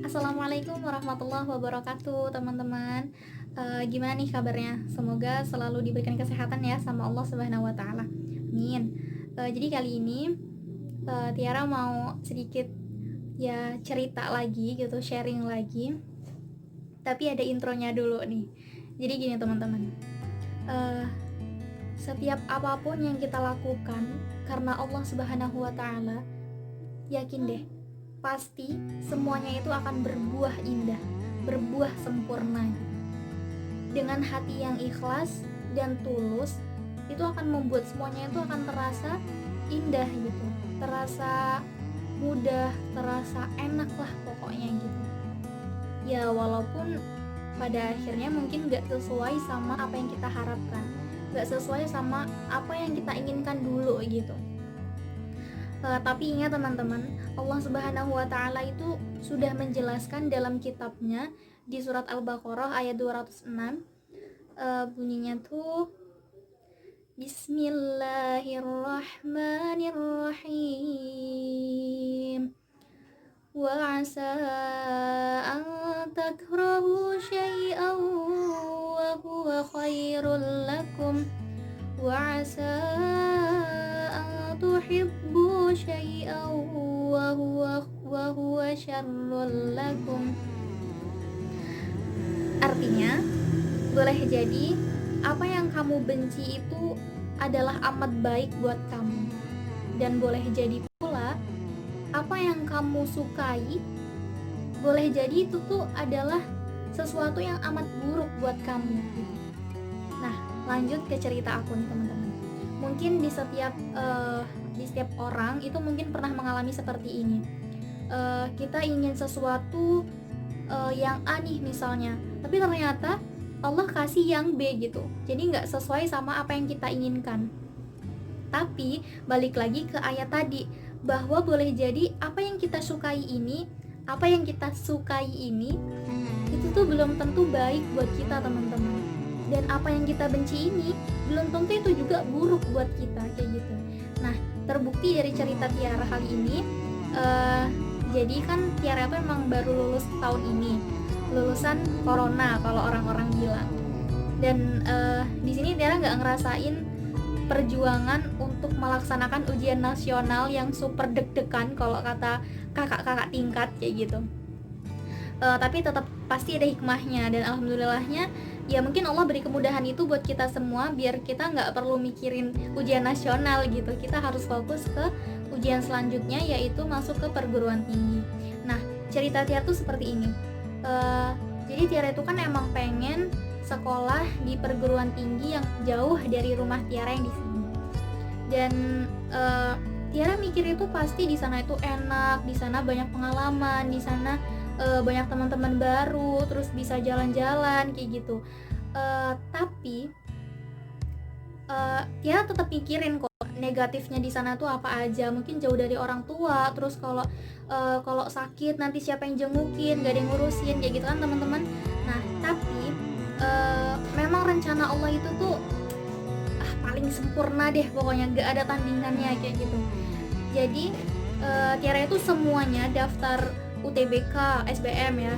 Assalamualaikum warahmatillahi wabarakatuh, teman-teman. Gimana nih kabarnya? Semoga selalu diberikan kesehatan ya sama Allah Subhanahu wa taala. Amin. Jadi kali ini Tiara mau sedikit ya cerita lagi gitu, sharing lagi. Tapi ada intronya dulu nih. Jadi gini teman-teman. Eh, Setiap apapun yang kita lakukan karena Allah Subhanahu wa taala, yakin deh, pasti semuanya itu akan berbuah indah, berbuah sempurna gitu. Dengan hati yang ikhlas dan tulus, itu akan membuat semuanya itu akan terasa indah gitu, terasa mudah, terasa enak lah pokoknya gitu. Ya walaupun pada akhirnya mungkin gak sesuai sama apa yang kita harapkan, gak sesuai sama apa yang kita inginkan dulu gitu. Tapi ingat teman-teman, Allah Subhanahu wa taala itu sudah menjelaskan dalam kitabnya di surat Al-Baqarah ayat 206. Bunyinya tuh Bismillahirrahmanirrahim. Wa asa an takrahu syai'an wa huwa khairul lakum wa asa an tuhibbu syai'an wa huwa syarrul lakum. Artinya, boleh jadi apa yang kamu benci itu adalah amat baik buat kamu, dan boleh jadi pula apa yang kamu sukai boleh jadi itu tuh adalah sesuatu yang amat buruk buat kamu gitu. Nah, lanjut ke cerita aku nih teman-teman. Mungkin di setiap orang itu mungkin pernah mengalami seperti ini. Kita ingin sesuatu yang A nih misalnya, tapi ternyata Allah kasih yang B gitu, jadi nggak sesuai sama apa yang kita inginkan. Tapi balik lagi ke ayat tadi, bahwa boleh jadi apa yang kita sukai ini itu tuh belum tentu baik buat kita teman-teman, dan apa yang kita benci ini belum tentu itu juga buruk buat kita kayak gitu. Nah, terbukti dari cerita Tiara kali ini. Jadi kan Tiara itu emang baru lulus tahun ini, lulusan corona kalau orang-orang bilang. Dan di sini Tiara nggak ngerasain perjuangan untuk melaksanakan ujian nasional yang super deg-degan kalau kata kakak-kakak tingkat kayak gitu. Tapi tetap pasti ada hikmahnya, dan alhamdulillahnya ya mungkin Allah beri kemudahan itu buat kita semua biar kita nggak perlu mikirin ujian nasional gitu. Kita harus fokus ke ujian selanjutnya, yaitu masuk ke perguruan tinggi. Nah, cerita Tiara tuh seperti ini. Jadi Tiara itu kan emang pengen sekolah di perguruan tinggi yang jauh dari rumah Tiara yang di sini. Dan Tiara mikir itu pasti di sana itu enak, di sana banyak pengalaman, di sana banyak teman-teman baru, terus bisa jalan-jalan kayak gitu. Tapi Tiara tetap mikirin kok negatifnya di sana tuh apa aja. Mungkin jauh dari orang tua, terus kalau sakit nanti siapa yang jengukin, gak ada yang ngurusin kayak gitu kan teman-teman. Nah, tapi memang rencana Allah itu tuh paling sempurna deh pokoknya, gak ada tandingannya kayak gitu. Jadi Tiara itu semuanya daftar UTBK, SBM ya,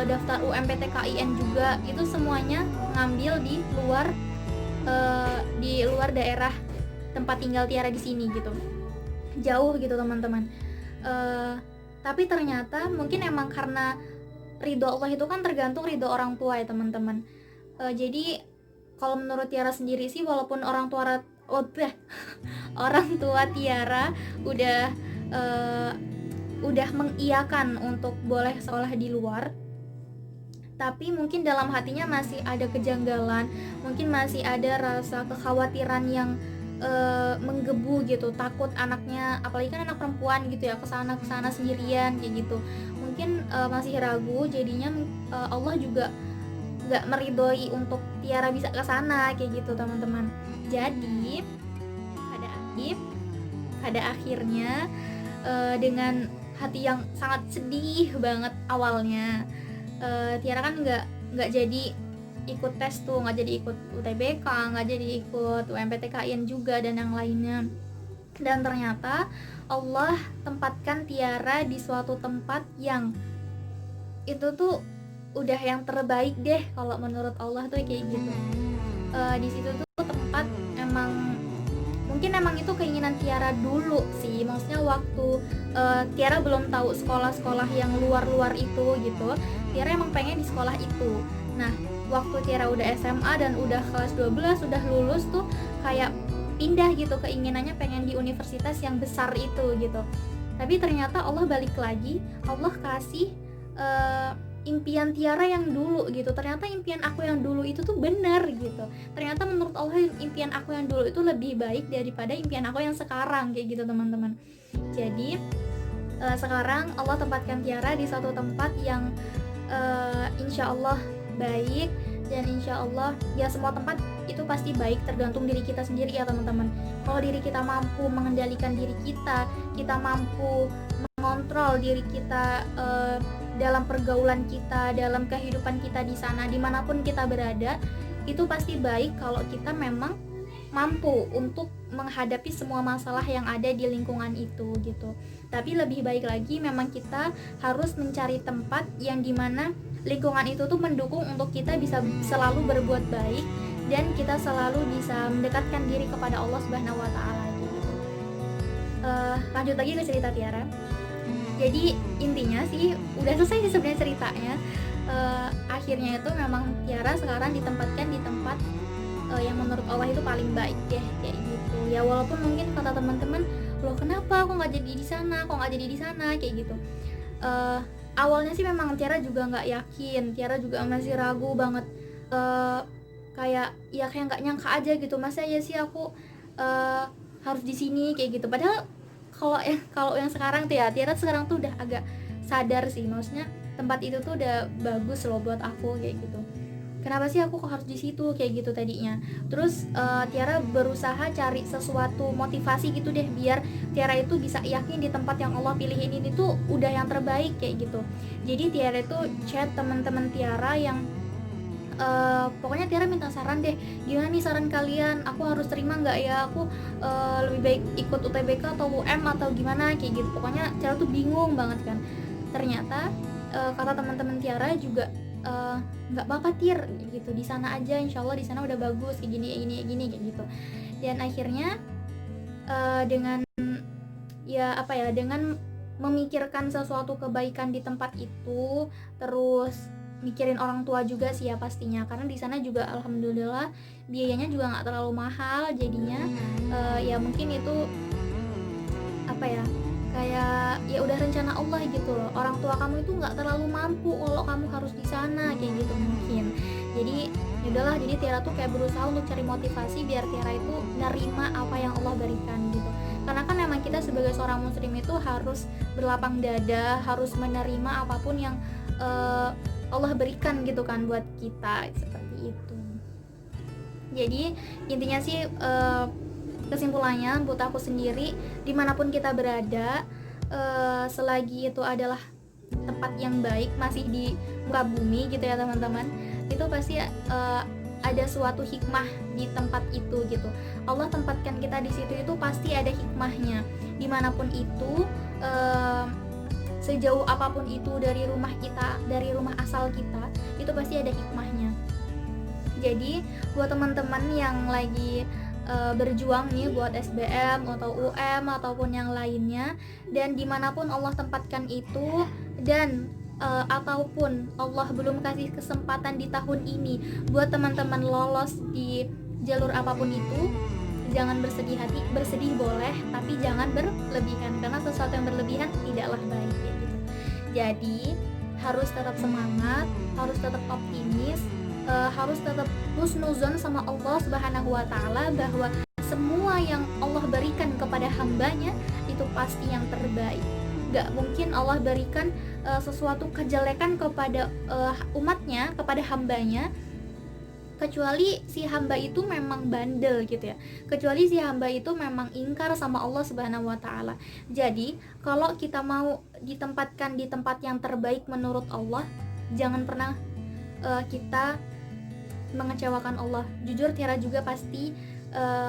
daftar UMPTKIN juga, itu semuanya ngambil di luar daerah tempat tinggal Tiara di sini gitu, jauh gitu teman-teman. Tapi ternyata mungkin emang karena ridho Allah itu kan tergantung ridho orang tua ya teman-teman. Jadi kalau menurut Tiara sendiri sih, walaupun orang tua Tiara udah mengiyakan untuk boleh sekolah di luar, tapi mungkin dalam hatinya masih ada kejanggalan, mungkin masih ada rasa kekhawatiran yang menggebu gitu, takut anaknya, apalagi kan anak perempuan gitu ya, kesana sendirian kayak gitu. Mungkin masih ragu, jadinya Allah juga nggak meridhoi untuk Tiara bisa kesana kayak gitu teman-teman. Jadi pada akhirnya dengan hati yang sangat sedih banget awalnya, Tiara kan nggak jadi ikut tes tuh, nggak jadi ikut UTBK, nggak jadi ikut UMPTKIN juga dan yang lainnya. Dan ternyata Allah tempatkan Tiara di suatu tempat yang itu tuh udah yang terbaik deh kalau menurut Allah tuh kayak gitu. Di situ tuh tempat mungkin emang itu keinginan Tiara dulu sih, maksudnya waktu Tiara belum tahu sekolah-sekolah yang luar-luar itu gitu. Tiara emang pengen di sekolah itu. Nah, waktu Tiara udah SMA dan udah kelas 12 udah lulus tuh kayak pindah gitu, keinginannya pengen di universitas yang besar itu gitu. Tapi ternyata Allah balik lagi, Allah kasih impian Tiara yang dulu gitu. Ternyata impian aku yang dulu itu tuh benar gitu. Ternyata menurut Allah impian aku yang dulu itu lebih baik daripada impian aku yang sekarang kayak gitu teman-teman. Jadi sekarang Allah tempatkan Tiara di satu tempat yang insya Allah baik, dan insya Allah ya semua tempat itu pasti baik tergantung diri kita sendiri ya teman-teman. Kalau diri kita mampu mengendalikan diri kita, kita mampu mengontrol diri kita dalam pergaulan kita, dalam kehidupan kita di sana, dimanapun kita berada, itu pasti baik kalau kita memang mampu untuk menghadapi semua masalah yang ada di lingkungan itu gitu. Tapi lebih baik lagi memang kita harus mencari tempat yang dimana lingkungan itu tuh mendukung untuk kita bisa selalu berbuat baik dan kita selalu bisa mendekatkan diri kepada Allah Subhanahu wa taala gitu. Lanjut lagi ke cerita Tiara. Jadi intinya sih udah selesai sih sebenarnya ceritanya. Akhirnya itu memang Tiara sekarang ditempatkan di tempat yang menurut Allah itu paling baik deh kayak gitu. Ya walaupun mungkin kata teman-teman, loh kenapa kok nggak jadi di sana, kok nggak jadi di sana kayak gitu. Awalnya sih memang Tiara juga nggak yakin, Tiara juga masih ragu banget. Kayak nggak nyangka aja gitu, masa ya sih aku harus di sini kayak gitu. Padahal kalau yang sekarang tuh ya, Tiara sekarang tuh udah agak sadar sih, maksudnya tempat itu tuh udah bagus loh buat aku kayak gitu. Kenapa sih aku kok harus di situ kayak gitu tadinya. Terus Tiara berusaha cari sesuatu motivasi gitu deh biar Tiara itu bisa yakin di tempat yang Allah pilihin ini tuh udah yang terbaik kayak gitu. Jadi Tiara itu chat teman-teman Tiara yang pokoknya Tiara minta saran deh, gimana nih saran kalian, aku harus terima nggak ya, aku lebih baik ikut UTBK atau UM atau gimana kayak gitu. Pokoknya Tiara tuh bingung banget kan. Ternyata kata teman-teman Tiara juga nggak apa-apa Tir gitu, di sana aja, insya Allah di sana udah bagus kayak gini kayak gitu. Dan akhirnya dengan dengan memikirkan sesuatu kebaikan di tempat itu, terus mikirin orang tua juga sih ya pastinya, karena di sana juga alhamdulillah biayanya juga nggak terlalu mahal, jadinya ya mungkin itu kayak ya udah rencana Allah gitu loh. Orang tua kamu itu nggak terlalu mampu kalau kamu harus di sana kayak gitu mungkin. Jadi ya udahlah, jadi Tiara tuh kayak berusaha untuk cari motivasi biar Tiara itu nerima apa yang Allah berikan gitu. Karena kan memang kita sebagai seorang muslim itu harus berlapang dada, harus menerima apapun yang Allah berikan gitu kan buat kita, seperti itu. Jadi intinya sih kesimpulannya buat aku sendiri, dimanapun kita berada, selagi itu adalah tempat yang baik, masih di muka bumi gitu ya teman-teman, itu pasti ada suatu hikmah di tempat itu gitu. Allah tempatkan kita di situ itu pasti ada hikmahnya. Dimanapun itu, sejauh apapun itu dari rumah kita, dari rumah asal kita, itu pasti ada hikmahnya. Jadi buat teman-teman yang lagi berjuang nih buat SBM atau UM ataupun yang lainnya, dan dimanapun Allah tempatkan itu, dan ataupun Allah belum kasih kesempatan di tahun ini buat teman-teman lolos di jalur apapun itu, jangan bersedih hati. Bersedih boleh, tapi jangan berlebihan, karena sesuatu yang berlebihan tidaklah baik gitu. Jadi harus tetap semangat, harus tetap optimis, harus tetap husnuzon sama Allah Subhanahu wa taala bahwa semua yang Allah berikan kepada hambanya itu pasti yang terbaik. Gak mungkin Allah berikan sesuatu kejelekan kepada umatnya, kepada hambanya, kecuali si hamba itu memang bandel gitu ya, kecuali si hamba itu memang ingkar sama Allah Subhanahu wa taala. Jadi kalau kita mau ditempatkan di tempat yang terbaik menurut Allah, jangan pernah kita mengecewakan Allah. Jujur Tiara juga pasti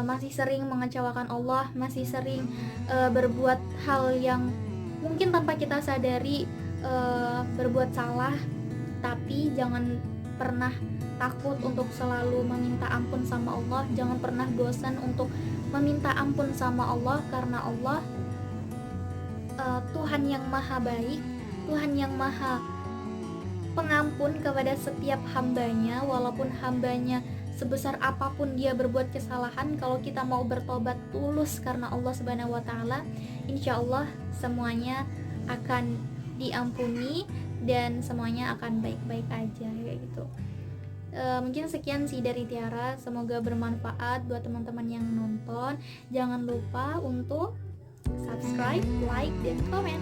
masih sering mengecewakan Allah, masih sering berbuat hal yang mungkin tanpa kita sadari berbuat salah, tapi jangan pernah takut untuk selalu meminta ampun sama Allah. Jangan pernah bosan untuk meminta ampun sama Allah, karena Allah Tuhan yang maha baik, Tuhan yang maha pengampun kepada setiap hambanya. Walaupun hambanya sebesar apapun dia berbuat kesalahan, kalau kita mau bertobat tulus karena Allah Subhanahu wa Ta'ala, insya Allah semuanya akan diampuni dan semuanya akan baik-baik aja, kayak gitu. Mungkin sekian sih dari Tiara, semoga bermanfaat buat teman-teman yang nonton. Jangan lupa untuk subscribe, like, dan komen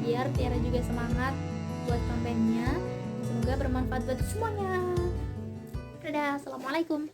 biar Tiara juga semangat buat kontennya. Semoga bermanfaat buat semuanya. Dadah, assalamualaikum.